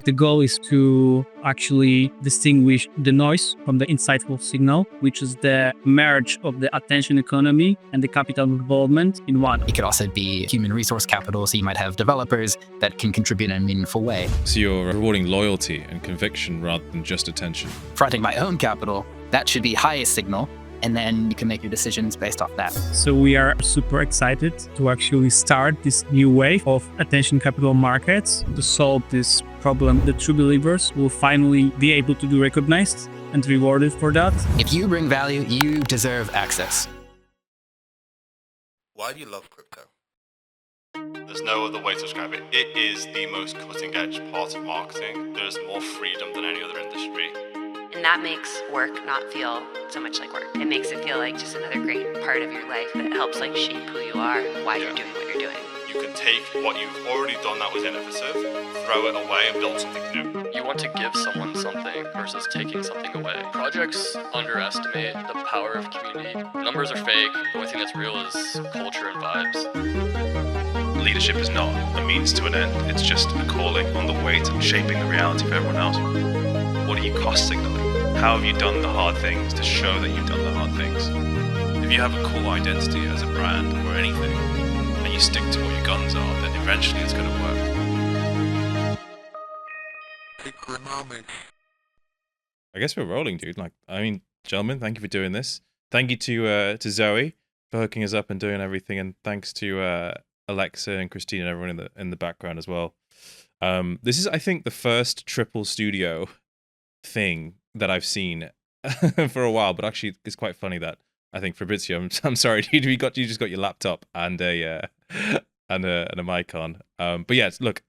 The goal is to actually distinguish the noise from the insightful signal, which is the merge of the attention economy and the capital involvement in one. It could also be human resource capital, so you might have developers that can contribute in a meaningful way. So you're rewarding loyalty and conviction rather than just attention. Fronting my own capital, that should be highest signal, and then you can make your decisions based off that. So we are super excited to actually start this new wave of attention capital markets to solve this problem. The true believers will finally be able to be recognized and rewarded for that. If you bring value, you deserve access. Why do you love crypto? There's no other way to describe it. It is the most cutting edge part of marketing. There's more freedom than any other industry. And that makes work not feel so much like work. It makes it feel like just another great part of your life that helps like shape who you are and why you're doing what you're doing. You can take what you've already done that was innovative, throw it away and build something new. You want to give someone something versus taking something away. Projects underestimate the power of community. Numbers are fake. The only thing that's real is culture and vibes. Leadership is not a means to an end. It's just a calling on the way to shaping the reality of everyone else. What are you cost signaling? How have you done the hard things to show that you've done the hard things? If you have a cool identity as a brand or anything, and you stick to what your guns are, then eventually it's going to work. I guess we're rolling, dude. Gentlemen, thank you for doing this. Thank you to Zoe for hooking us up and doing everything, and thanks to Alexa and Christine and everyone in the background as well. This is, I think, the first triple studio thing that I've seen for a while, but actually it's quite funny that I think Fabrizio, I'm sorry, dude, you just got your laptop and a mic on. But yeah, look,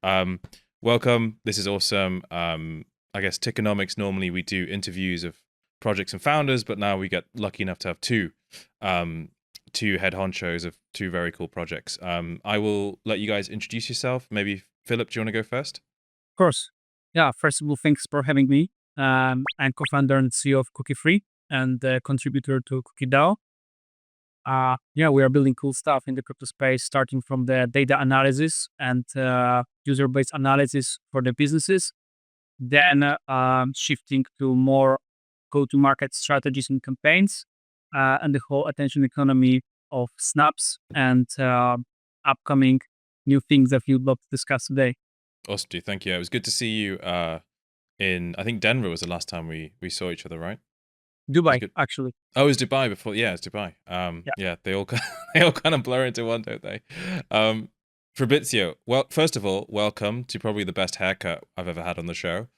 welcome. This is awesome. I guess Tickonomics, normally we do interviews of projects and founders, but now we get lucky enough to have two head honchos of two very cool projects. I will let you guys introduce yourself. Maybe Filip, do you want to go first? Of course. Yeah, first of all, thanks for having me. I'm co-founder and CEO of Cookie Free and contributor to Cookie DAO. We are building cool stuff in the crypto space, starting from the data analysis and user-based analysis for the businesses, then shifting to more go-to-market strategies and campaigns, and the whole attention economy of snaps and upcoming new things that you'd love to discuss today. Awesome, dude. Thank you. It was good to see you I think Denver was the last time we saw each other, right? Dubai, actually. Oh, it was Dubai before. Yeah, it's Dubai. Yeah, they all kind of blur into one, don't they? Fabrizio, well, first of all, welcome to probably the best haircut I've ever had on the show.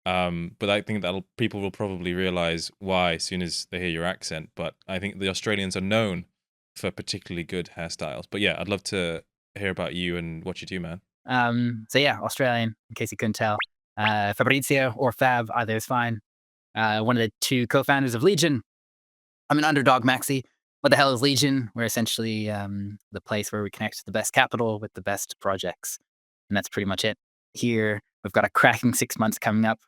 But I think that people will probably realize why as soon as they hear your accent. But I think the Australians are known for particularly good hairstyles. But yeah, I'd love to hear about you and what you do, man. Australian, in case you couldn't tell. Fabrizio or Fab, either is fine. One of the two co-founders of Legion. I'm an underdog maxi. What the hell is Legion? We're essentially the place where we connect the best capital with the best projects. And that's pretty much it. Here, we've got a cracking 6 months coming up.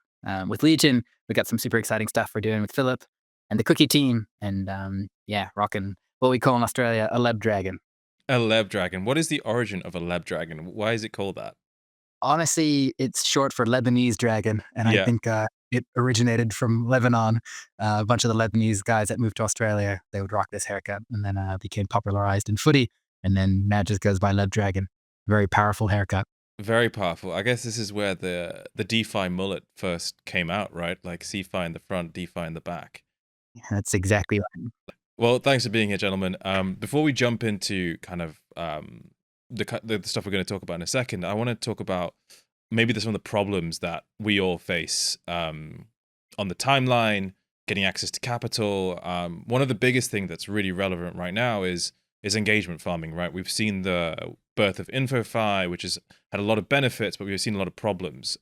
With Legion, we've got some super exciting stuff we're doing with Filip and the Cookie team. And rocking what we call in Australia a Leb Dragon. A Leb Dragon. What is the origin of a Leb Dragon? Why is it called that? Honestly, it's short for Lebanese dragon, and I think it originated from Lebanon. A bunch of the Lebanese guys that moved to Australia, they would rock this haircut, and then became popularized in footy, and then now it just goes by Leb Dragon. Very powerful haircut. Very powerful. I guess this is where the DeFi mullet first came out, right? Like CeFi in the front, DeFi in the back. That's exactly right. Well, thanks for being here, gentlemen. Before we jump into kind of the stuff we're going to talk about in a second, I want to talk about maybe some of the problems that we all face on the timeline, getting access to capital. One of the biggest things that's really relevant right now is engagement farming, right? We've seen the birth of InfoFi, which has had a lot of benefits, but we've seen a lot of problems.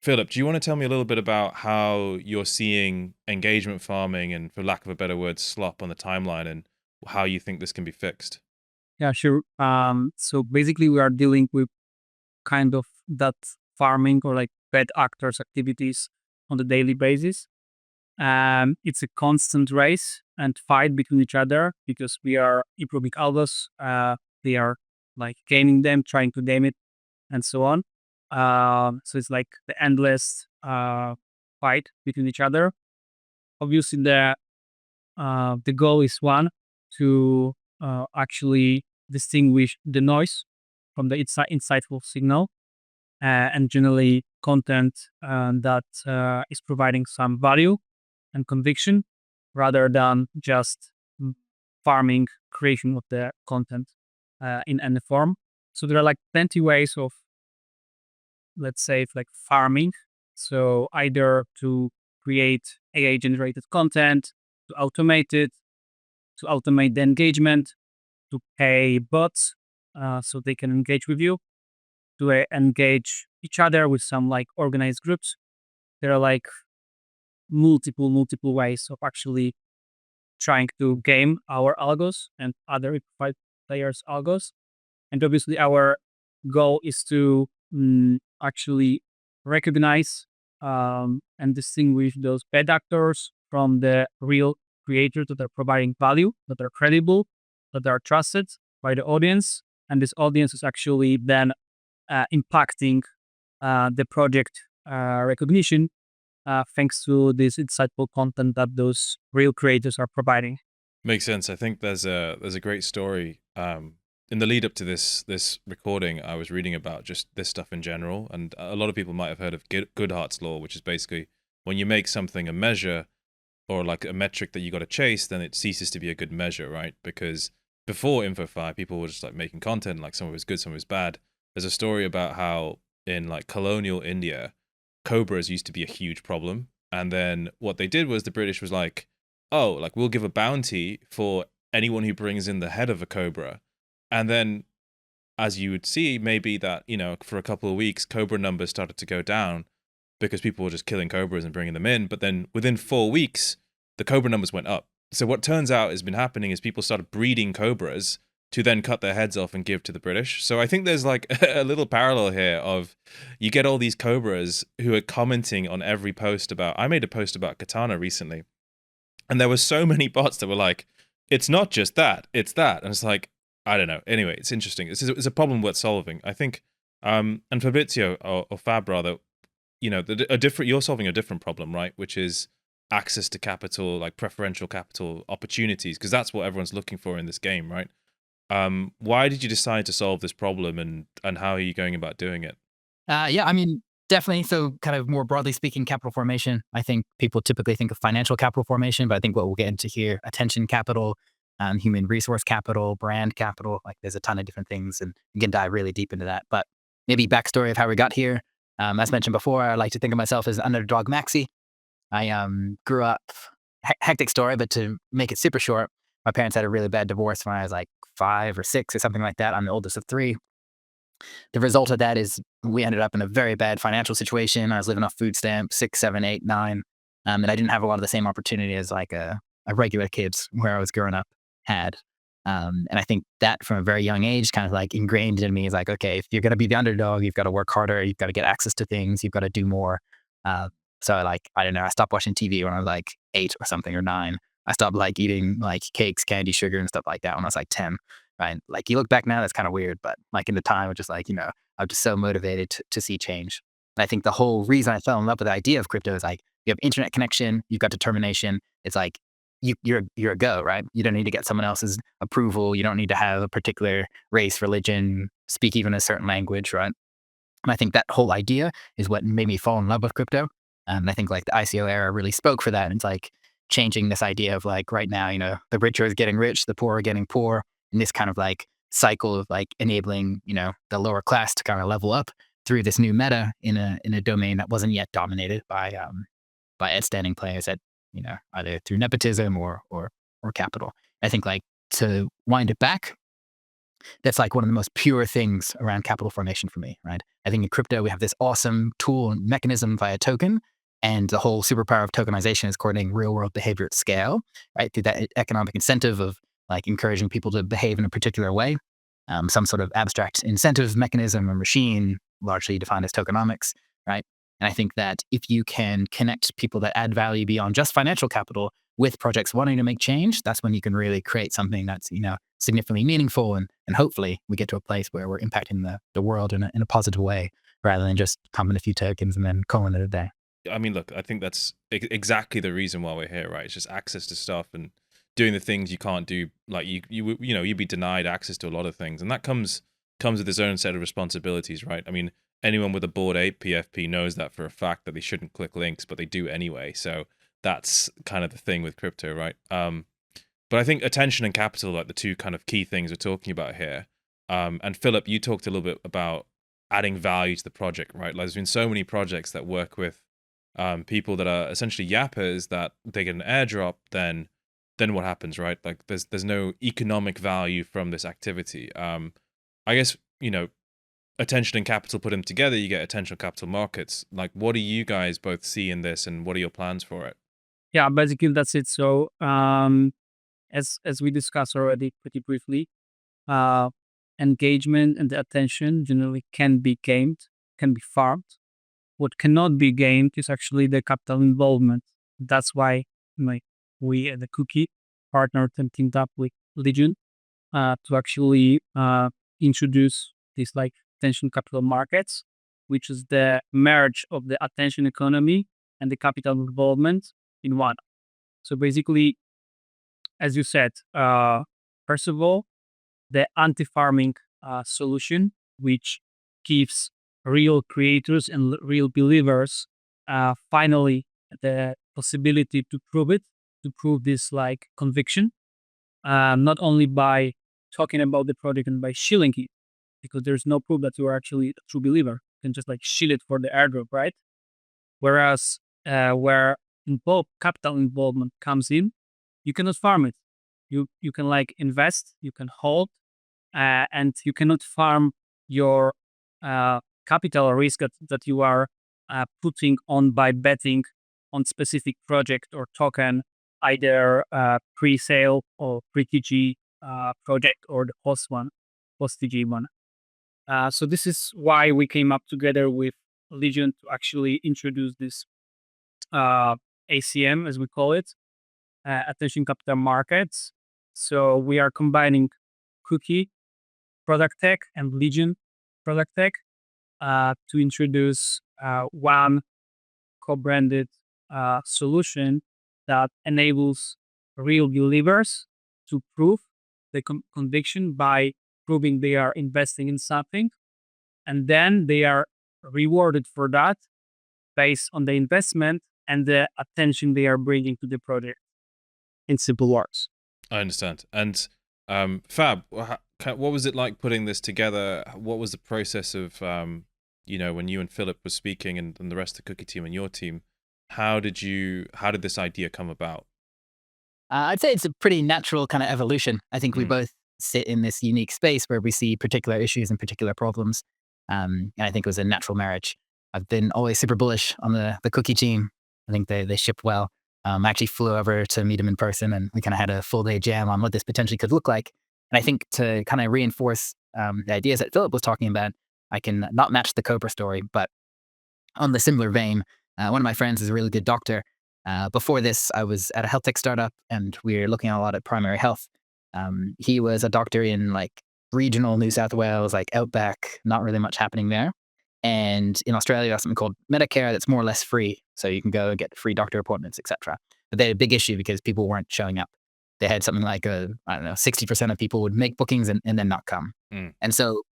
Filip, do you want to tell me a little bit about how you're seeing engagement farming and, for lack of a better word, slop on the timeline, and how you think this can be fixed? Yeah, sure. So basically we are dealing with kind of that farming or like bad actors activities on the daily basis. It's a constant race and fight between each other because we are improving algos. They are like gaining them, trying to name it, and so on. So it's like the endless fight between each other. Obviously, the goal is one, to actually distinguish the noise from the insightful signal, and generally content that is providing some value and conviction, rather than just farming creation of the content in any form. So there are like plenty ways of, let's say, like farming. So either to create AI generated content, to automate it, to automate the engagement, to pay bots so they can engage with you, to engage each other with some like organized groups. There are like multiple ways of actually trying to game our algos and other players' algos. And obviously, our goal is to actually recognize and distinguish those bad actors from the real creators that are providing value, that are credible, that are trusted by the audience. And this audience is actually then impacting the project recognition thanks to this insightful content that those real creators are providing. Makes sense. I think there's a great story. In the lead up to this recording, I was reading about just this stuff in general, and a lot of people might have heard of Goodhart's law, which is basically when you make something a measure or like a metric that you got to chase, then it ceases to be a good measure, right? Because before Info5, people were just like making content, like some of it was good, some of it was bad. There's a story about how in like colonial India, cobras used to be a huge problem, and then what they did was the British was like, oh, like we'll give a bounty for anyone who brings in the head of a cobra. And then, as you would see, maybe that, for a couple of weeks, cobra numbers started to go down because people were just killing cobras and bringing them in. But then within 4 weeks, the cobra numbers went up. So what turns out has been happening is people started breeding cobras to then cut their heads off and give to the British. So I think there's like a little parallel here of you get all these cobras who are commenting on every post I made a post about Katana recently. And there were so many bots that were like, it's not just that, it's that. And it's like, I don't know. Anyway, it's interesting. It's a problem worth solving, I think. And Fabrizio, or Fab rather, you're solving a different problem, right? Which is access to capital, like preferential capital opportunities, because that's what everyone's looking for in this game, right? Why did you decide to solve this problem, and how are you going about doing it? Yeah, I mean, definitely. So kind of more broadly speaking, capital formation, I think people typically think of financial capital formation, but I think what we'll get into here, attention capital, human resource capital, brand capital, like there's a ton of different things, and you can dive really deep into that. But maybe backstory of how we got here. As mentioned before, I like to think of myself as underdog maxi. I grew up, hectic story, but to make it super short, my parents had a really bad divorce when I was like 5 or 6 or something like that. I'm the oldest of 3. The result of that is we ended up in a very bad financial situation. I was living off food stamps, 6, 7, 8, 9. And I didn't have a lot of the same opportunity as like a regular kids where I was growing up had. And I think that from a very young age kind of like ingrained in me is like, okay, if you're going to be the underdog, you've got to work harder. You've got to get access to things. You've got to do more. So like, I don't know, I stopped watching TV when I was like 8 or something, or 9. I stopped like eating like cakes, candy, sugar and stuff like that when I was like 10. Right. Like you look back now, that's kind of weird, but like in the time, it was just like, I'm just so motivated to see change. And I think the whole reason I fell in love with the idea of crypto is like, you have internet connection, you've got determination. It's like, you're a go, right? You don't need to get someone else's approval. You don't need to have a particular race, religion, speak even a certain language, right? And I think that whole idea is what made me fall in love with crypto. And I think like the ICO era really spoke for that. And it's like changing this idea of like right now, the rich are getting rich, the poor are getting poor. And this kind of like cycle of like enabling, the lower class to kind of level up through this new meta in a domain that wasn't yet dominated by outstanding players that, either through nepotism or capital. I think like to wind it back, that's like one of the most pure things around capital formation for me, right? I think in crypto, we have this awesome tool and mechanism via token. And the whole superpower of tokenization is coordinating real world behavior at scale, right? Through that economic incentive of like encouraging people to behave in a particular way, some sort of abstract incentive mechanism or machine, largely defined as tokenomics, right? And I think that if you can connect people that add value beyond just financial capital with projects wanting to make change, that's when you can really create something that's, significantly meaningful. And hopefully we get to a place where we're impacting the world in a positive way. rather than just pumping a few tokens and then calling it a day. I mean, look, I think that's exactly the reason why we're here, right? It's just access to stuff and doing the things you can't do. Like you'd be denied access to a lot of things, and that comes with its own set of responsibilities, right? I mean, anyone with a Bored Ape PFP knows that for a fact, that they shouldn't click links, but they do anyway. So that's kind of the thing with crypto, right? But I think attention and capital are like the two kind of key things we're talking about here. And Filip, you talked a little bit about adding value to the project, right? Like there's been so many projects that work with people that are essentially yappers, that they get an airdrop, then what happens, right? Like there's no economic value from this activity. I guess, attention and capital, put them together, you get attention capital markets. Like, what do you guys both see in this, and what are your plans for it? Yeah, basically that's it. So as we discussed already pretty briefly, engagement and the attention generally can be gamed, can be farmed. What cannot be gamed is actually the capital involvement. That's why we at the Cookie partnered and teamed up with Legion to actually introduce these like attention capital markets, which is the merge of the attention economy and the capital involvement in one. So basically, as you said, first of all, the anti-farming solution, which gives real creators and real believers finally the possibility to prove this like conviction, not only by talking about the project and by shilling it, because there's no proof that you are actually a true believer. You can just like shill it for the airdrop, right? Whereas where capital involvement comes in, you cannot farm it. You can like invest, you can hold, and you cannot farm your capital risk that you are putting on by betting on specific project or token, either pre-sale or pre-TG project, or the post-TG one. So this is why we came up together with Legion to actually introduce this ACM, as we call it, attention capital markets. So we are combining Cookie product tech and Legion product tech to introduce one co-branded solution that enables real believers to prove the conviction by proving they are investing in something, and then they are rewarded for that based on the investment and the attention they are bringing to the project. In simple words. I understand. And Fab, what was it like putting this together? What was the process of, when you and Filip were speaking, and the rest of the Cookie team and your team? How did this idea come about? I'd say it's a pretty natural kind of evolution. I think we both sit in this unique space where we see particular issues and particular problems. And I think it was a natural marriage. I've been always super bullish on the Cookie team. I think they ship well. I actually flew over to meet him in person, and we kind of had a full day jam on what this potentially could look like. And I think to kind of reinforce the ideas that Filip was talking about, I can not match the Cobra story, but on the similar vein, one of my friends is a really good doctor. Before this, I was at a health tech startup, and we were looking a lot at primary health. He was a doctor in like regional New South Wales, like outback, not really much happening there. And in Australia, there's something called Medicare that's more or less free. So you can go and get free doctor appointments, etc. But they had a big issue because people weren't showing up. They had something like 60% of people would make bookings and then not come. And so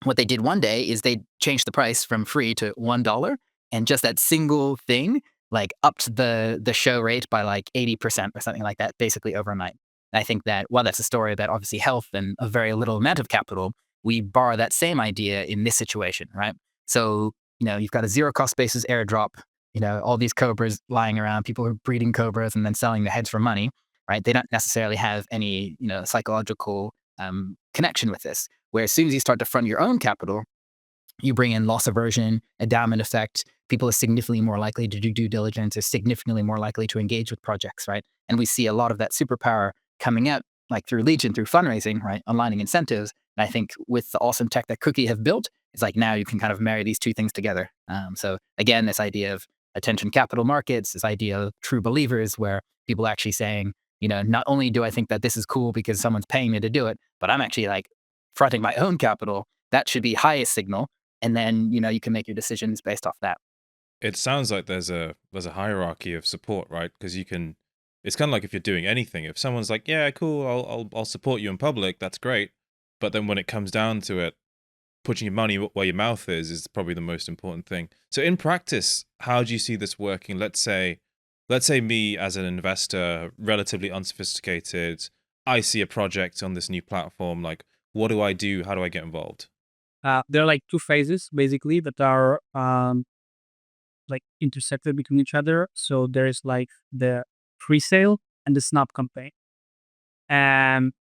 what they did one day is they changed the price from free to $1. And just that single thing, like upped the show rate by like 80% or something like that, basically overnight. And I think that while that's a story about obviously health and a very little amount of capital, we borrow that same idea in this situation, right? So, you've got a zero cost basis airdrop, all these cobras lying around, people are breeding cobras and then selling the heads for money, right? They don't necessarily have any, psychological connection with this. Where as soon as you start to front your own capital, you bring in loss aversion, endowment effect. People are significantly more likely to do due diligence, are significantly more likely to engage with projects, right? And we see a lot of that superpower coming out, like through Legion, through fundraising, right? Aligning incentives. And I think with the awesome tech that Cookie have built, it's like now you can kind of marry these two things together. So again, this idea of attention capital markets, this idea of true believers, where people are actually saying, not only do I think that this is cool because someone's paying me to do it, but I'm actually like fronting my own capital. That should be highest signal. and then you can make your decisions based off that. It sounds like there's a hierarchy of support, right? Because you can. It's kind of like if you're doing anything. If someone's like, "Yeah, cool, I'll support you in public," that's great. But then when it comes down to it, putting your money where your mouth is probably the most important thing. So in practice, how do you see this working? Let's say me as an investor, relatively unsophisticated, I see a project on this new platform. Like, what do I do? How do I get involved? There are like two phases basically that are like intersected between each other. So there is like the pre-sale and the snap campaign. And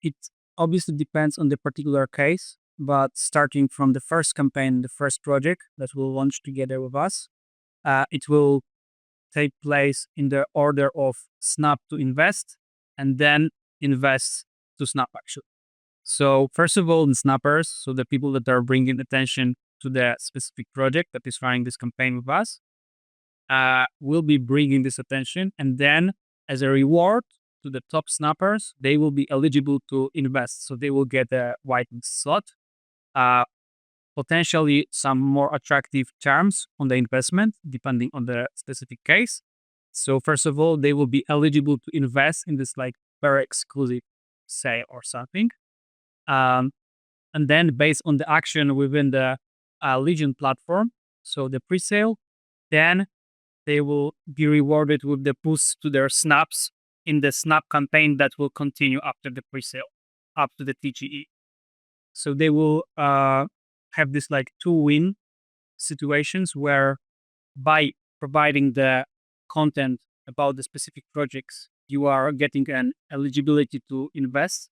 it obviously depends on the particular case, but starting from the first campaign, the first project that we'll launch together with us, it will take place in the order of snap to invest and then invest to snap actually. So first of all, the snappers, so the people that are bringing attention to the specific project that is running this campaign with us, will be bringing this attention. And then as a reward to the top snappers, they will be eligible to invest. So they will get a white slot, potentially some more attractive terms on the investment, depending on the specific case. So first of all, they will be eligible to invest in this like very exclusive sale or something. And then based on the action within the Legion platform, so the pre-sale, then they will be rewarded with the boost to their snaps in the snap campaign that will continue after the pre-sale, up to the TGE. So they will have this like two win situations where by providing the content about the specific projects, you are getting an eligibility to invest,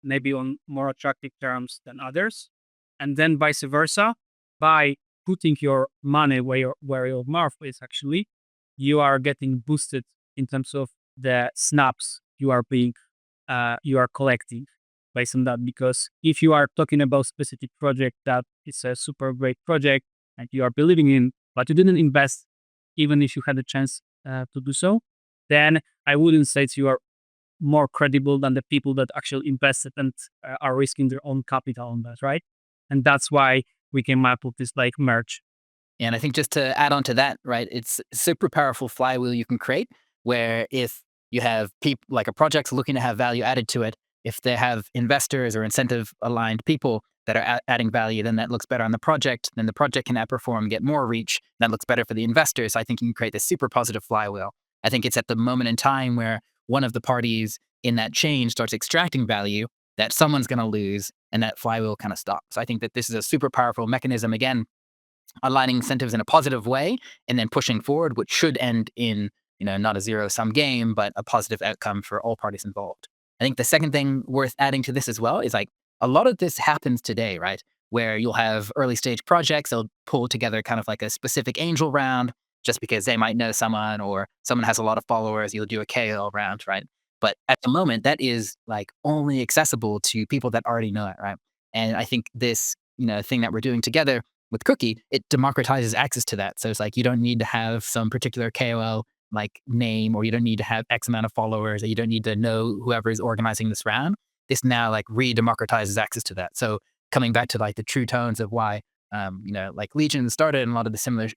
maybe on more attractive terms than others. And then vice versa, by putting your money where your mouth is actually, you are getting boosted in terms of the snaps you are collecting based on that. Because if you are talking about specific project that is a super great project and you are believing in, but you didn't invest, even if you had a chance to do so, then I wouldn't say you are more credible than the people that actually invested and are risking their own capital on that, right? And that's why we came up with this like merge. And I think just to add on to that, right, it's a super powerful flywheel you can create where if you have people like a project looking to have value added to it, if they have investors or incentive aligned people that are adding value, then that looks better on the project. Then the project can outperform, get more reach. That looks better for the investors. I think you can create this super positive flywheel. I think it's at the moment in time where one of the parties in that chain starts extracting value that someone's going to lose and that flywheel kind of stops. I think that this is a super powerful mechanism, again, aligning incentives in a positive way and then pushing forward, which should end in, not a zero-sum game, but a positive outcome for all parties involved. I think the second thing worth adding to this as well is like a lot of this happens today, right? Where you'll have early stage projects, they'll pull together kind of like a specific angel round just because they might know someone or someone has a lot of followers, you'll do a KOL round, right? But at the moment, that is like only accessible to people that already know it, right? And I think this, thing that we're doing together with Cookie, it democratizes access to that. So it's like you don't need to have some particular KOL like name, or you don't need to have X amount of followers, or you don't need to know whoever is organizing this round. This now like re-democratizes access to that. So coming back to like the true tones of why, like Legion started and a lot of the similar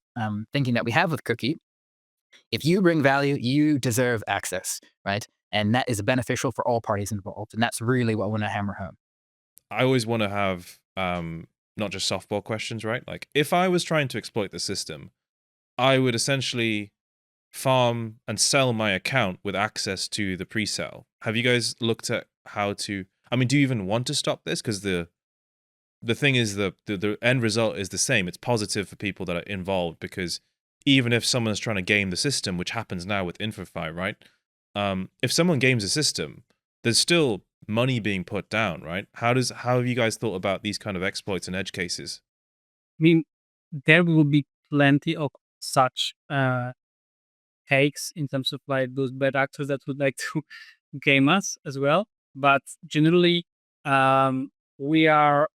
thinking that we have with Cookie. If you bring value, you deserve access, right? And that is beneficial for all parties involved. And that's really what I want to hammer home. I always want to have not just softball questions, right? Like if I was trying to exploit the system, I would essentially farm and sell my account with access to the pre-sale. Have you guys looked at how to, I mean, do you even want to stop this? Because the thing is the end result is the same. It's positive for people that are involved, because even if someone's trying to game the system, which happens now with InfoFi, right? If someone games the system, there's still money being put down, right? How have you guys thought about these kind of exploits and edge cases? I mean, there will be plenty of such takes in terms of like those bad actors that would like to game us as well. But generally, we are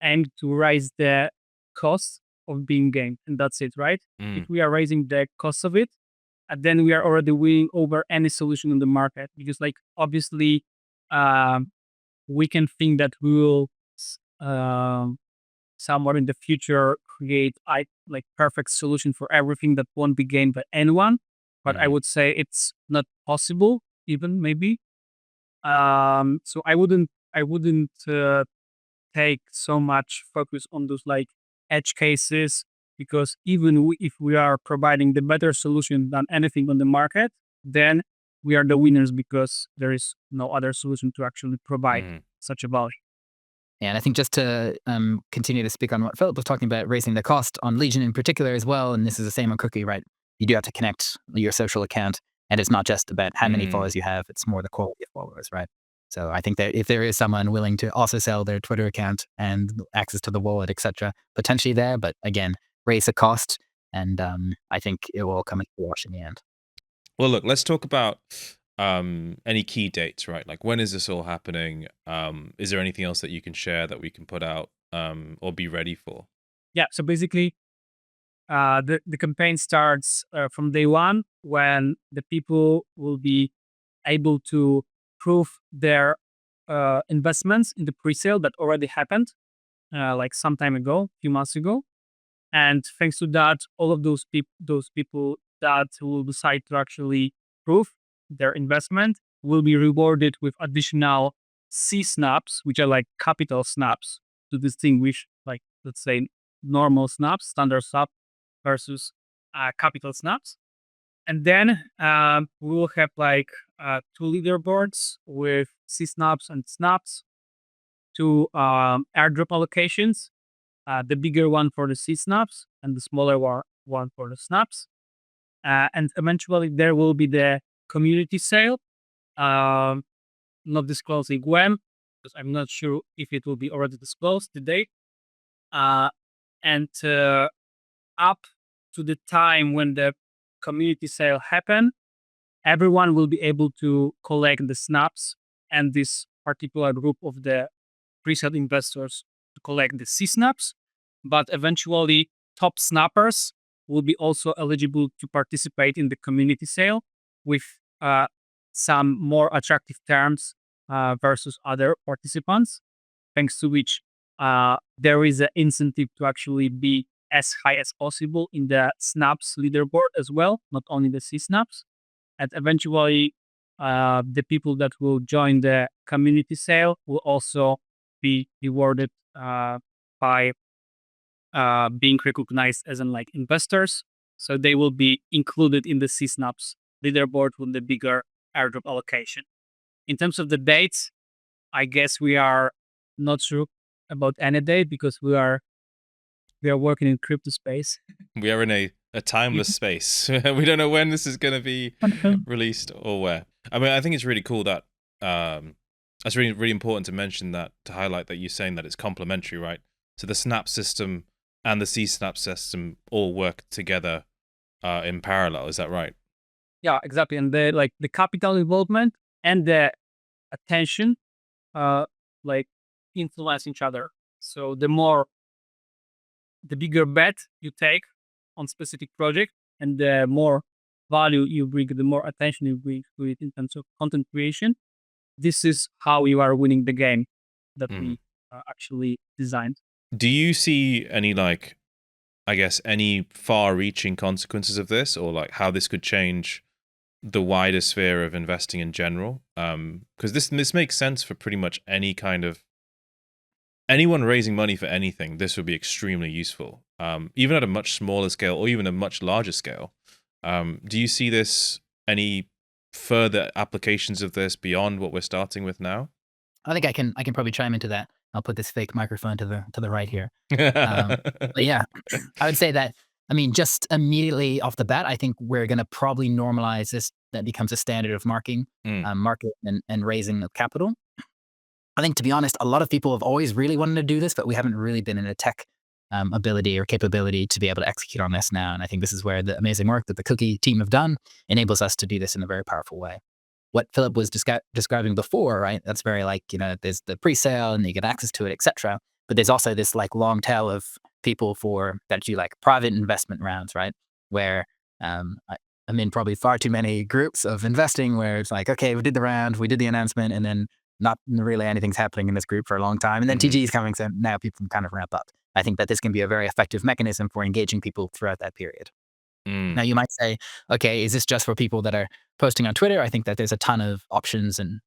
aimed to raise the cost of being gamed, and that's it, right? If we are raising the cost of it, and then we are already winning over any solution in the market. Because like obviously, we can think that we will somewhere in the future create like perfect solution for everything that won't be gained by anyone. But I would say it's not possible, even maybe. So I wouldn't take so much focus on those like edge cases, because even if we are providing the better solution than anything on the market, then we are the winners because there is no other solution to actually provide such a value. And I think just to continue to speak on what Filip was talking about, raising the cost on Legion in particular as well, and this is the same on Cookie, right? You do have to connect your social account, and it's not just about how many followers you have, it's more the quality of followers, right? So I think that if there is someone willing to also sell their Twitter account and access to the wallet, etc., potentially there, but again, raise the cost, and I think it will come into wash in the end. Well, look, let's talk about any key dates, right? Like, when is this all happening? Is there anything else that you can share that we can put out or be ready for? Yeah. So basically, the campaign starts from day one, when the people will be able to prove their investments in the pre-sale that already happened like some time ago, a few months ago. And thanks to that, all of those people that will decide to actually prove their investment will be rewarded with additional C snaps, which are like capital snaps, to distinguish, like, let's say, normal snaps, standard snap versus capital snaps. And then we will have like two leaderboards with C snaps and snaps, two airdrop allocations, the bigger one for the C snaps and the smaller one for the snaps. And eventually there will be the community sale, not disclosing when, because I'm not sure if it will be already disclosed the date. And up to the time when the community sale happen, everyone will be able to collect the snaps, and this particular group of the pre-sale investors to collect the C snaps. But eventually, top snappers will be also eligible to participate in the community sale with some more attractive terms versus other participants, thanks to which there is an incentive to actually be as high as possible in the snaps leaderboard as well, not only the C snaps. And eventually, the people that will join the community sale will also be rewarded by being recognized as like investors. So they will be included in the C snaps leaderboard with the bigger airdrop allocation. In terms of the dates, I guess we are not sure about any date, because we are working in crypto space. We are in a timeless space. We don't know when this is going to be released or where. I mean, I think it's really cool that that's really, really important to mention that, to highlight that you're saying that it's complementary, right? So the snap system and the C snap system all work together in parallel. Is that right? Yeah, exactly. And the capital involvement and the attention like influence each other. So the bigger bet you take on specific project, and the more value you bring, the more attention you bring to it in terms of content creation. This is how you are winning the game that we actually designed. Do you see any, like, I guess, any far-reaching consequences of this, or like how this could change the wider sphere of investing in general? Because this makes sense for pretty much any kind of anyone raising money for anything. This would be extremely useful, even at a much smaller scale or even a much larger scale. Do you see this, any further applications of this beyond what we're starting with now? I think I can probably chime into that. I'll put this fake microphone to the right here. But yeah, I would say that, I mean, just immediately off the bat, I think we're going to probably normalize this. That becomes a standard of market and raising of capital. I think, to be honest, a lot of people have always really wanted to do this, but we haven't really been in a tech ability or capability to be able to execute on this now. And I think this is where the amazing work that the Cookie team have done enables us to do this in a very powerful way. What Filip was describing before, right? That's very like, there's the pre-sale and you get access to it, etc. But there's also this like long tail of people that do like private investment rounds, right? Where I'm in probably far too many groups of investing where it's like, okay, we did the round, we did the announcement, and then not really anything's happening in this group for a long time. And then TG is coming, so now people can kind of ramp up. I think that this can be a very effective mechanism for engaging people throughout that period. Now, you might say, okay, is this just for people that are posting on Twitter? I think that there's a ton of options and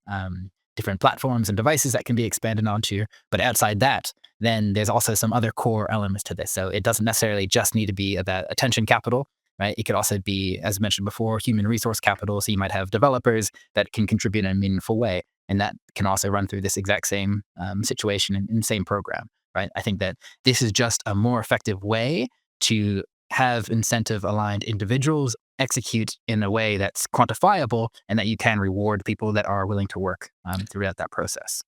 different platforms and devices that can be expanded onto. But outside that, then there's also some other core elements to this. So it doesn't necessarily just need to be about attention capital, right? It could also be, as mentioned before, human resource capital. So you might have developers that can contribute in a meaningful way. And that can also run through this exact same situation in the same program, right? I think that this is just a more effective way to have incentive-aligned individuals execute in a way that's quantifiable and that you can reward people that are willing to work throughout that process.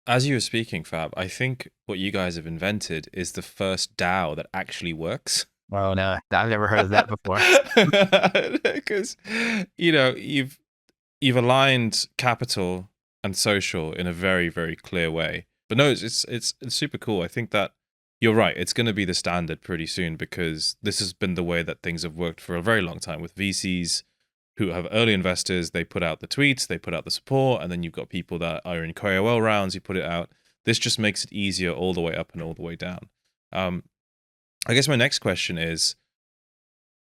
As you were speaking, Fab, I think what you guys have invented is the first DAO that actually works. Oh, no, I've never heard of that before. Because, you've aligned capital and social in a very, very clear way. But no, it's super cool. I think that you're right. It's going to be the standard pretty soon because this has been the way that things have worked for a very long time with VCs who have early investors. They put out the tweets, they put out the support, and then you've got people that are in KOL rounds. You put it out. This just makes it easier all the way up and all the way down. I guess my next question is,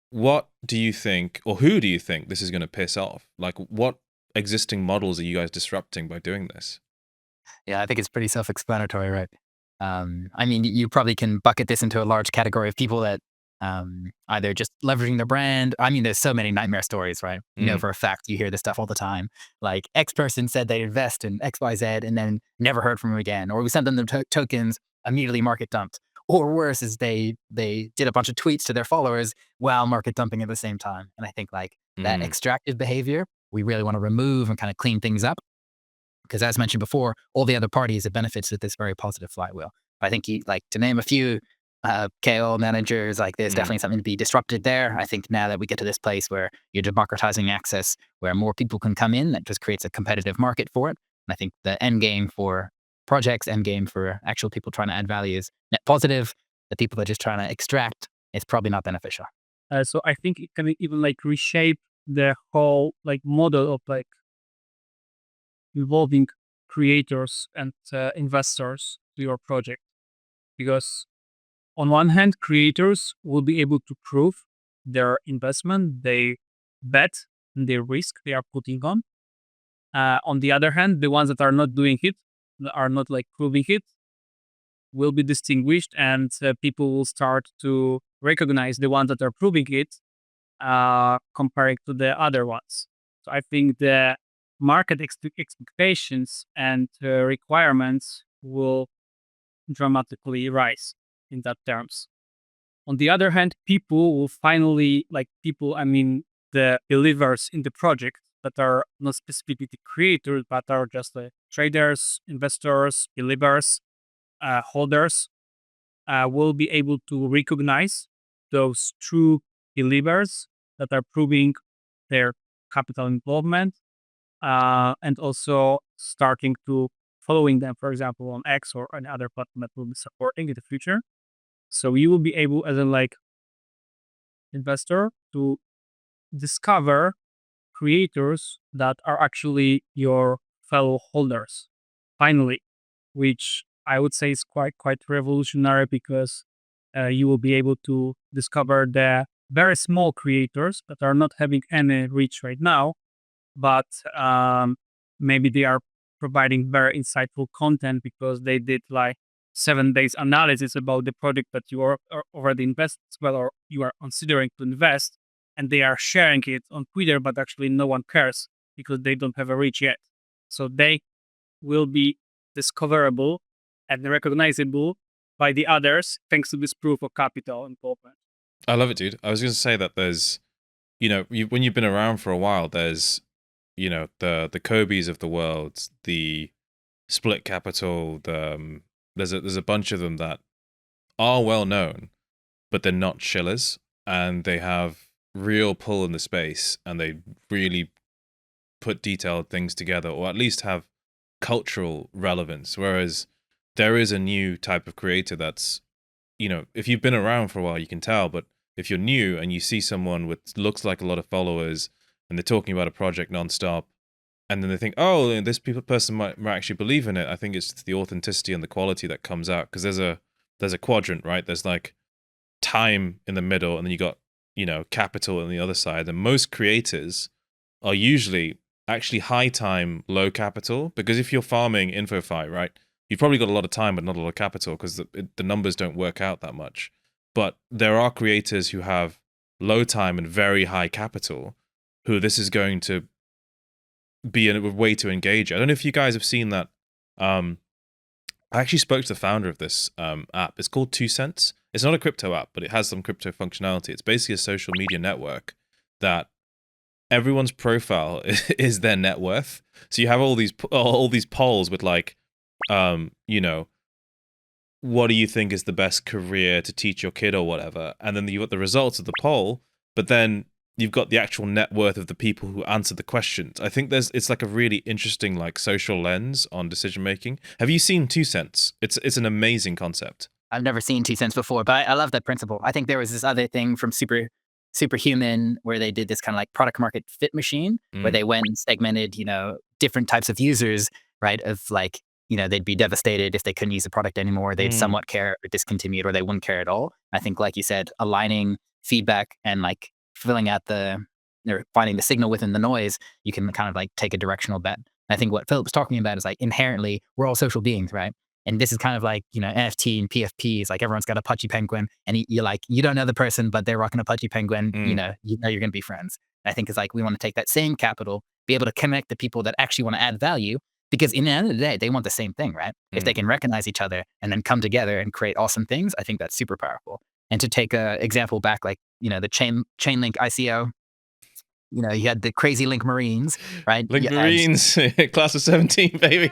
what do you think, or who do you think this is going to piss off? Like, what existing models are you guys disrupting by doing this? Yeah, I think it's pretty self-explanatory, right? I mean, you probably can bucket this into a large category of people that either just leveraging their brand. I mean, there's so many nightmare stories, right? You know, for a fact, you hear this stuff all the time. Like X person said they invest in XYZ and then never heard from them again. Or we sent them the tokens, immediately market dumped. Or worse is they did a bunch of tweets to their followers while market dumping at the same time. And I think like that extractive behavior, we really want to remove and kind of clean things up. Because as mentioned before, all the other parties it benefits with this very positive flywheel. I think to name a few KO managers, like there's definitely something to be disrupted there. I think now that we get to this place where you're democratizing access, where more people can come in, that just creates a competitive market for it. And I think the end game for projects, end game for actual people trying to add value is net positive. The people that are just trying to extract, it's probably not beneficial. So I think it can even reshape the whole model of involving creators and investors to your project, because on one hand, creators will be able to prove their investment, they bet, and their risk they are putting on. On the other hand, the ones that are not doing it, are not proving it, will be distinguished, and people will start to recognize the ones that are proving it, comparing to the other ones. So I think the market expectations and requirements will dramatically rise in that terms. On the other hand, people will finally, I mean the believers in the project that are not specifically creators, but are just traders, investors, believers, holders, will be able to recognize those true believers that are proving their capital involvement, and also starting to following them, for example, on X or any other platform that will be supporting in the future. So you will be able, as a investor, to discover creators that are actually your fellow holders. Finally, which I would say is quite revolutionary, because you will be able to discover the very small creators that are not having any reach right now, but maybe they are providing very insightful content because they did 7 days analysis about the project that you are already invested as well, or you are considering to invest, and they are sharing it on Twitter, but actually no one cares because they don't have a reach yet. So they will be discoverable and recognizable by the others thanks to this proof of capital involvement. I love it, dude. I was going to say that there's, when you've been around for a while, there's, the Kobe's of the world, the Split Capital, there's a bunch of them that are well known, but they're not shillers, and they have real pull in the space, and they really put detailed things together, or at least have cultural relevance. Whereas there is a new type of creator that's, if you've been around for a while, you can tell, but if you're new and you see someone with looks like a lot of followers and they're talking about a project nonstop, and then they think, oh, this person might actually believe in it. I think it's the authenticity and the quality that comes out, because there's a quadrant, right? There's like time in the middle, and then you got, you know, capital on the other side. And most creators are usually actually high time, low capital, because if you're farming InfoFi, right, you've probably got a lot of time but not a lot of capital, because the numbers don't work out that much. But there are creators who have low time and very high capital, who this is going to be a way to engage. I don't know if you guys have seen that. I actually spoke to the founder of this app. It's called 2 Cents. It's not a crypto app, but it has some crypto functionality. It's basically a social media network that everyone's profile is their net worth. So you have all these polls with like, you know, what do you think is the best career to teach your kid or whatever? And then you've got the results of the poll, but then you've got the actual net worth of the people who answered the questions. I think it's like a really interesting like social lens on decision making. Have you seen 2 Cents? It's an amazing concept. I've never seen 2 Cents before, but I love that principle. I think there was this other thing from Superhuman where they did this kind of like product market fit machine where they went and segmented, you know, different types of users, right? Of like, you know, they'd be devastated if they couldn't use the product anymore. They'd somewhat care or discontinued, or they wouldn't care at all. I think, like you said, aligning feedback and like filling out or finding the signal within the noise, you can kind of like take a directional bet. I think what Philip was talking about is like inherently we're all social beings, right? And this is kind of like, you know, NFT and PFP is like everyone's got a pudgy penguin, and you're like, you don't know the person, but they're rocking a pudgy penguin. You know you're going to be friends. And I think it's like we want to take that same capital, be able to connect the people that actually want to add value, because in the end of the day, they want the same thing, right? If they can recognize each other and then come together and create awesome things, I think that's super powerful. And to take a example back, like, you know, the Chainlink ICO, you know, you had the crazy Link Marines, right? Link Marines, class of 17, baby.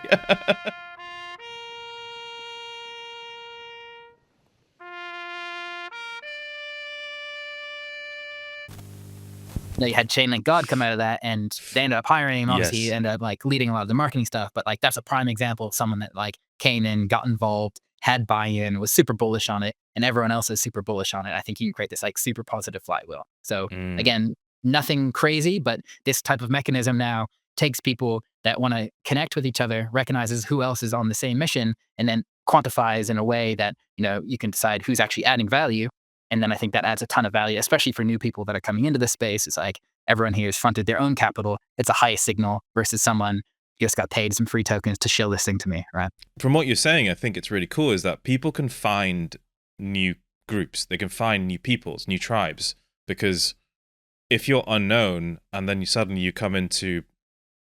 You had Chainlink God come out of that, and they ended up hiring him. Obviously, he Yes. ended up like leading a lot of the marketing stuff. But like that's a prime example of someone that like came in, got involved, had buy-in, was super bullish on it, and everyone else is super bullish on it. I think you can create this like super positive flywheel. So again, nothing crazy, but this type of mechanism now takes people that want to connect with each other, recognizes who else is on the same mission, and then quantifies in a way that, you know, you can decide who's actually adding value. And then I think that adds a ton of value, especially for new people that are coming into the space. It's like everyone here has fronted their own capital. It's a high signal versus someone who just got paid some free tokens to shill this thing to me, right? From what you're saying, I think it's really cool is that people can find new groups. They can find new peoples, new tribes, because if you're unknown and then suddenly you come into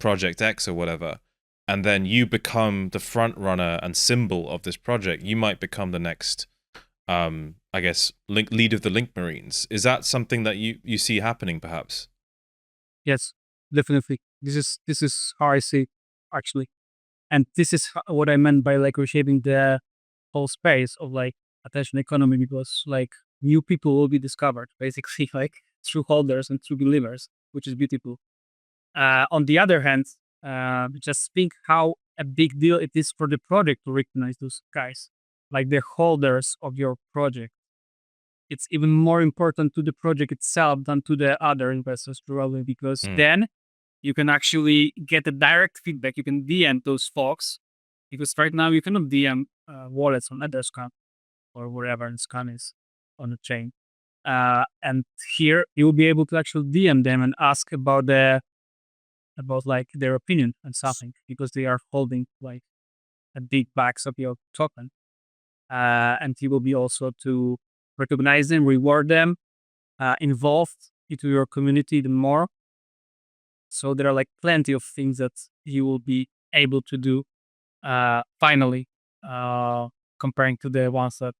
Project X or whatever, and then you become the front runner and symbol of this project, you might become the next I guess lead of the Link Marines. Is that something that you see happening perhaps? Yes, definitely. This is how I see it, actually. And this is what I meant by like reshaping the whole space of like attention economy, because like new people will be discovered basically like through holders and through believers, which is beautiful. On the other hand, just think how a big deal it is for the project to recognize those guys, like the holders of your project. It's even more important to the project itself than to the other investors, probably, because then you can actually get a direct feedback. You can DM those folks, because right now you cannot DM wallets on Etherscan or wherever Scan is on the chain. And here you will be able to actually DM them and ask about like their opinion and something, because they are holding like a big box of your token. And you will be also to recognize them, reward them, involved into your community even more. So there are like plenty of things that you will be able to do finally, comparing to the ones that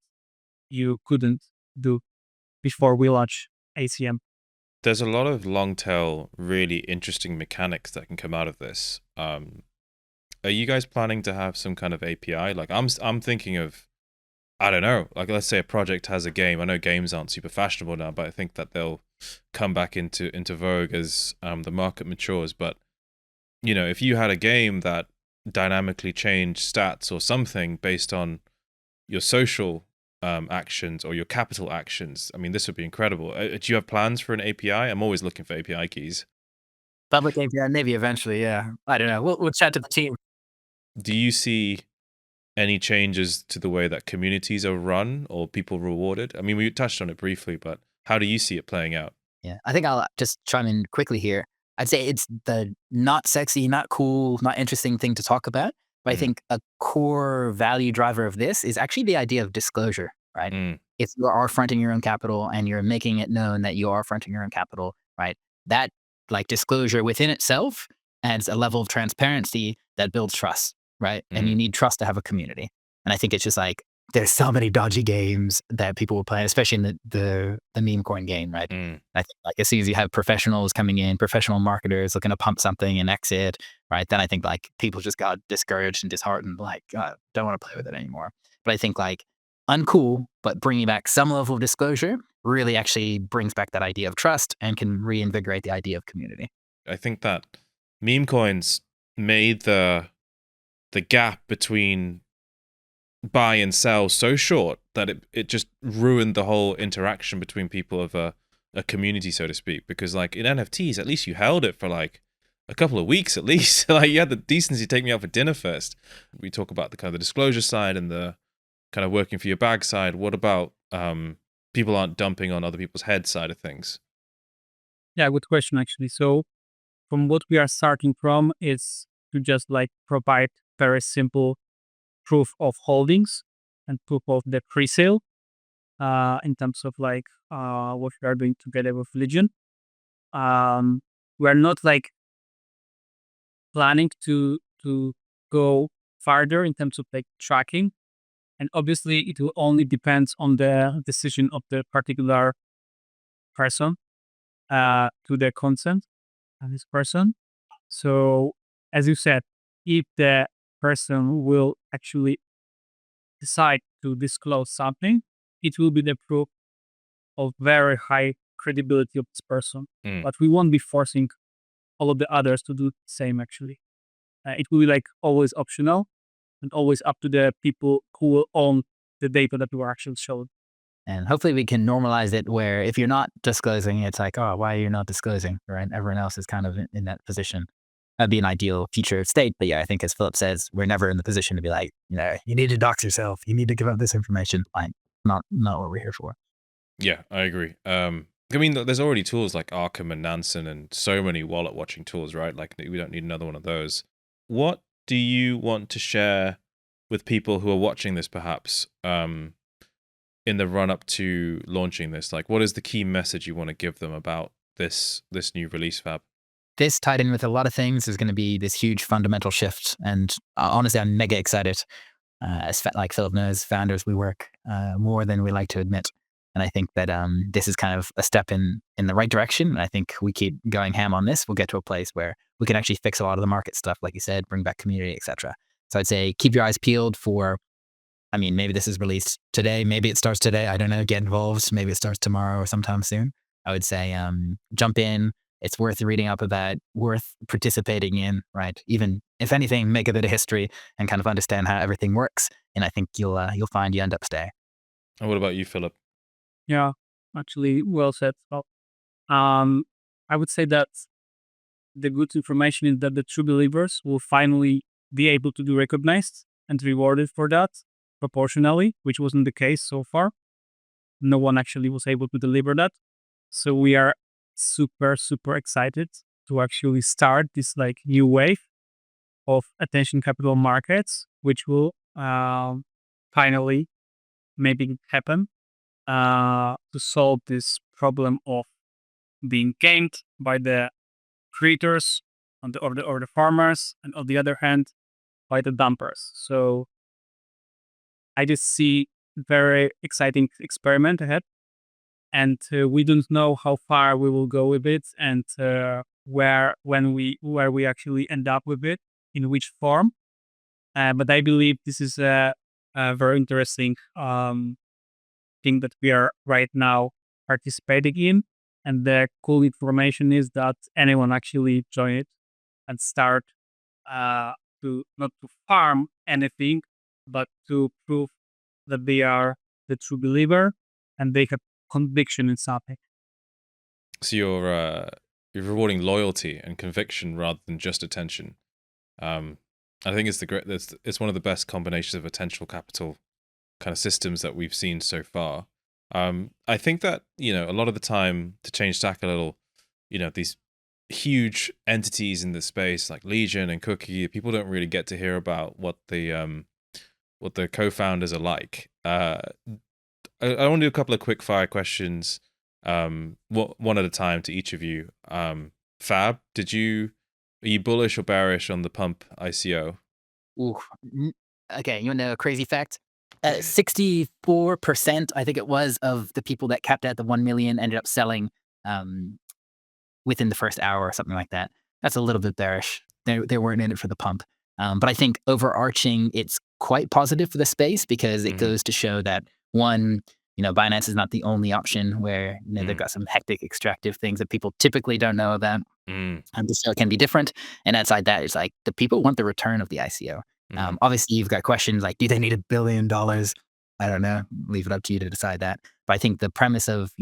you couldn't do before we launch ACM. There's a lot of long tail, really interesting mechanics that can come out of this. Are you guys planning to have some kind of API? Like I'm thinking of, I don't know, like let's say a project has a game. I know games aren't super fashionable now, but I think that they'll come back into vogue as the market matures. But, you know, if you had a game that dynamically changed stats or something based on your social actions or your capital actions, I mean, this would be incredible. Do you have plans for an API? I'm always looking for API keys. Public API, maybe eventually. Yeah, I don't know. We'll chat to the team. Do you see any changes to the way that communities are run or people rewarded? I mean, we touched on it briefly, but how do you see it playing out? Yeah, I think I'll just chime in quickly here. I'd say it's the not sexy, not cool, not interesting thing to talk about. But I Mm. think a core value driver of this is actually the idea of disclosure, right? Mm. If you are fronting your own capital and you're making it known that you are fronting your own capital, right? That like disclosure within itself adds a level of transparency that builds trust, right? And you Mm. need trust to have a community. And I think it's just like there's so many dodgy games that people will play, especially in the meme coin game, right? Mm. I think like as soon as you have professionals coming in, professional marketers looking to pump something and exit, right? Then I think like people just got discouraged and disheartened, like don't want to play with it anymore. But I think like uncool, but bringing back some level of disclosure really actually brings back that idea of trust and can reinvigorate the idea of community. I think that meme coins made the gap between buy and sell so short that it just ruined the whole interaction between people of a community, so to speak. Because like in NFTs, at least you held it for like a couple of weeks at least. Like you had the decency to take me out for dinner first. We talk about the kind of the disclosure side and the kind of working for your bag side. What about people aren't dumping on other people's head side of things? Yeah, good question actually. So from what we are starting from is to just like provide very simple proof of holdings and proof of the pre-sale in terms of like what we are doing together with Legion. We're not like planning to go farther in terms of like tracking, and obviously it will only depend on the decision of the particular person to the consent of this person. So as you said, if the person will actually decide to disclose something, it will be the proof of very high credibility of this person. Mm. But we won't be forcing all of the others to do the same actually. It will be like always optional and always up to the people who will own the data that we are actually showing. And hopefully we can normalize it where if you're not disclosing, it's like, oh, why are you not disclosing? Right? Everyone else is kind of in that position. That'd be an ideal future state. But yeah, I think as Filip says, we're never in the position to be like, you need to dox yourself. You need to give up this information. Like, not what we're here for. Yeah, I agree. I mean, there's already tools like Arkham and Nansen and so many wallet watching tools, right? Like we don't need another one of those. What do you want to share with people who are watching this, perhaps, in the run up to launching this? Like, what is the key message you want to give them about this new release, Fab? This tied in with a lot of things is going to be this huge fundamental shift. And honestly, I'm mega excited. Like Filip knows, founders, we work more than we like to admit. And I think that this is kind of a step in the right direction. And I think we keep going ham on this, we'll get to a place where we can actually fix a lot of the market stuff, like you said, bring back community, etc. So I'd say keep your eyes peeled for, I mean, maybe this is released today, maybe it starts today. I don't know, get involved. Maybe it starts tomorrow or sometime soon. I would say jump in. It's worth reading up about, worth participating in, right? Even if anything, make a bit of history and kind of understand how everything works. And I think you'll find you end up staying. And what about you, Filip? Yeah, actually, well said. Well, I would say that the good information is that the true believers will finally be able to be recognized and rewarded for that proportionally, which wasn't the case so far. No one actually was able to deliver that. So we are super, super excited to actually start this like new wave of attention capital markets, which will finally maybe happen to solve this problem of being gamed by the creators or the farmers, and on the other hand, by the dumpers. So I just see very exciting experiment ahead, and we don't know how far we will go with it, and where we actually end up with it, in which form. But I believe this is a very interesting thing that we are right now participating in. And the cool information is that anyone actually join it and start to not to farm anything, but to prove that they are the true believer and they have conviction in something. So you're rewarding loyalty and conviction rather than just attention. I think it's one of the best combinations of attentional capital kind of systems that we've seen so far. I think that, a lot of the time, to change tack a little, these huge entities in the space like Legion and Cookie, people don't really get to hear about what the co-founders are like. I want to do a couple of quick fire questions, one at a time to each of you. Fab, are you bullish or bearish on the pump ICO? Ooh. Okay, you want to know a crazy fact? 64%, I think it was, of the people that capped at the 1 million ended up selling within the first hour or something like that. That's a little bit bearish. They weren't in it for the pump. But I think overarching, it's quite positive for the space because it goes to show that, one, Binance is not the only option where they've got some hectic extractive things that people typically don't know about. So it can be different. And outside that, it's like the people want the return of the ICO. Obviously, you've got questions like, do they need $1 billion? I don't know. Leave it up to you to decide that. But I think the premise of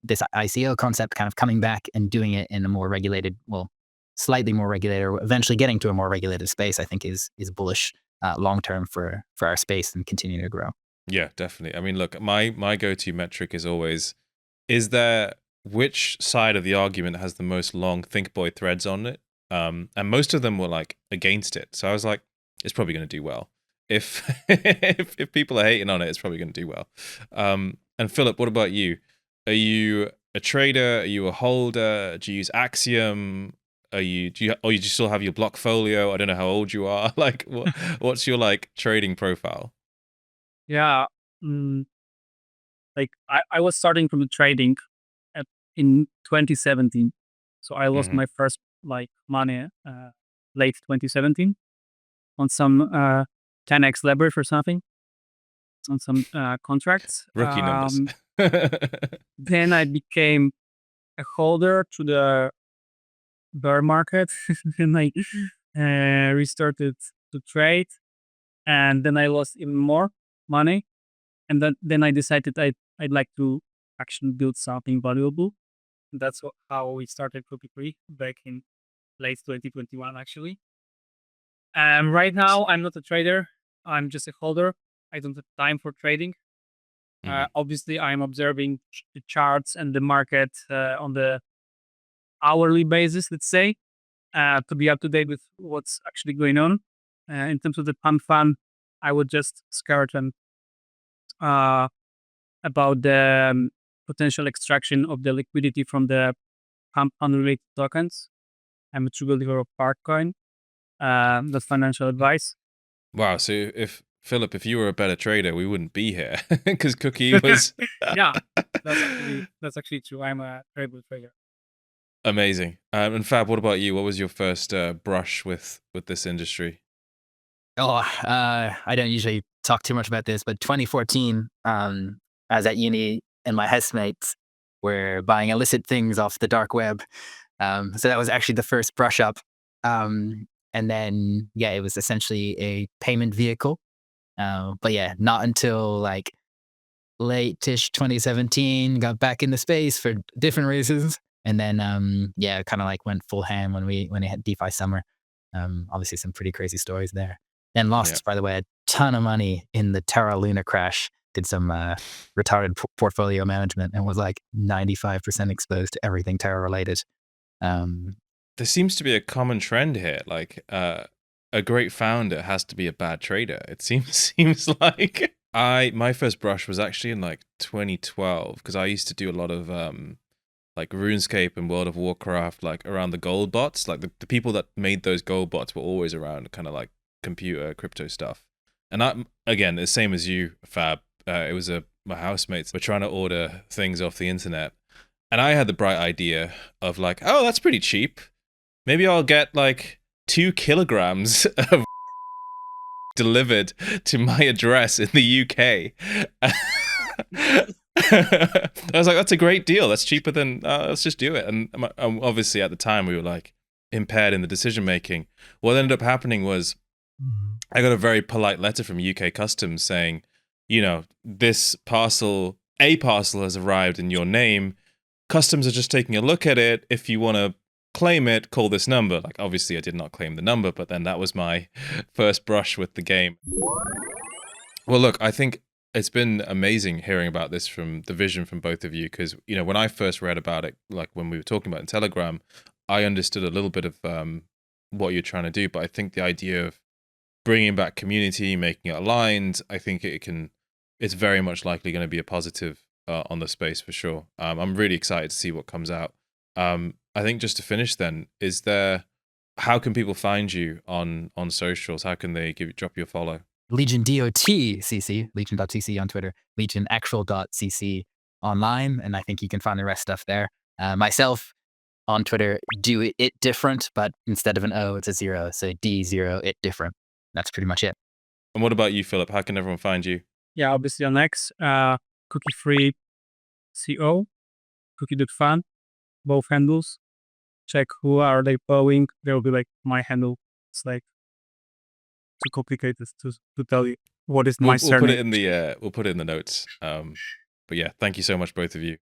this ICO concept kind of coming back and doing it in a more regulated, slightly more regulated, or eventually getting to a more regulated space, I think is bullish long term for our space and continuing to grow. Yeah, definitely. I mean, look, my go-to metric is always, which side of the argument has the most long think boy threads on it? And most of them were like against it. So I was like, it's probably going to do well. If if people are hating on it, it's probably going to do well. And Filip, what about you? Are you a trader? Are you a holder? Do you use Axiom? Do you still have your block folio? I don't know how old you are. Like, what's your like trading profile? Yeah, like I was starting from the trading in 2017, so I lost my first like money late 2017 on some 10x leverage or something, on some contracts. Rookie numbers. Then I became a holder to the bear market, and I restarted to trade, and then I lost even more money, and then I decided I'd like to actually build something valuable. And that's how we started Cookie Free back in late 2021, actually. Right now, I'm not a trader. I'm just a holder. I don't have time for trading. Obviously, I'm observing the charts and the market on the hourly basis, let's say, to be up to date with what's actually going on. In terms of the pump fund, I would just scare them about the potential extraction of the liquidity from the pump fund-related tokens. I'm a true believer of Partcoin. That's financial advice. Wow. So Filip, if you were a better trader, we wouldn't be here because Cookie was. Yeah, that's actually true. I'm a very good trader. Amazing. And Fab, what about you? What was your first brush with this industry? I don't usually talk too much about this, but 2014, I was at uni and my housemates were buying illicit things off the dark web. So that was actually the first brush up. And then, it was essentially a payment vehicle. But not until like late-ish 2017, got back in the space for different reasons. And then, kind of like went full ham when we had DeFi summer. Obviously some pretty crazy stories there. Then lost, by the way, a ton of money in the Terra Luna crash. Did some retarded portfolio management and was like 95% exposed to everything Terra related. There seems to be a common trend here. Like a great founder has to be a bad trader. It seems like my first brush was actually in like 2012 because I used to do a lot of like RuneScape and World of Warcraft, like around the gold bots. Like the people that made those gold bots were always around kind of like computer crypto stuff. And again, the same as you, Fab. It was my housemates were trying to order things off the internet. And I had the bright idea of like, oh, that's pretty cheap. Maybe I'll get like 2 kilograms of delivered to my address in the UK. I was like, that's a great deal. That's cheaper than, let's just do it. And obviously at the time we were like impaired in the decision making. What ended up happening was I got a very polite letter from UK Customs saying, this parcel has arrived in your name. Customs are just taking a look at it. If you want to claim it, call this number. Like, obviously I did not claim the number, but then that was my first brush with the game. Well, look, I think it's been amazing hearing about this from the vision from both of you, because, you know, when I first read about it, like when we were talking about it in Telegram, I understood a little bit of what you're trying to do, but I think the idea of bringing back community, making it aligned, I think it's very much likely going to be a positive on the space for sure. I'm really excited to see what comes out. I think just to finish then, how can people find you on socials? How can they drop you a follow? Legion.cc, legion.cc on Twitter, legionactual.cc online, and I think you can find the rest stuff there. Myself on Twitter, do it different, but instead of an O, it's a 0, so D0 it different. That's pretty much it. And what about you, Filip? How can everyone find you? Yeah, obviously on X, cookie free CO, cookie.fan, both handles. Check who are they following. There will be like my handle. It's like too complicated to tell you what is my surname. We'll put it in the notes. But yeah, thank you so much, both of you.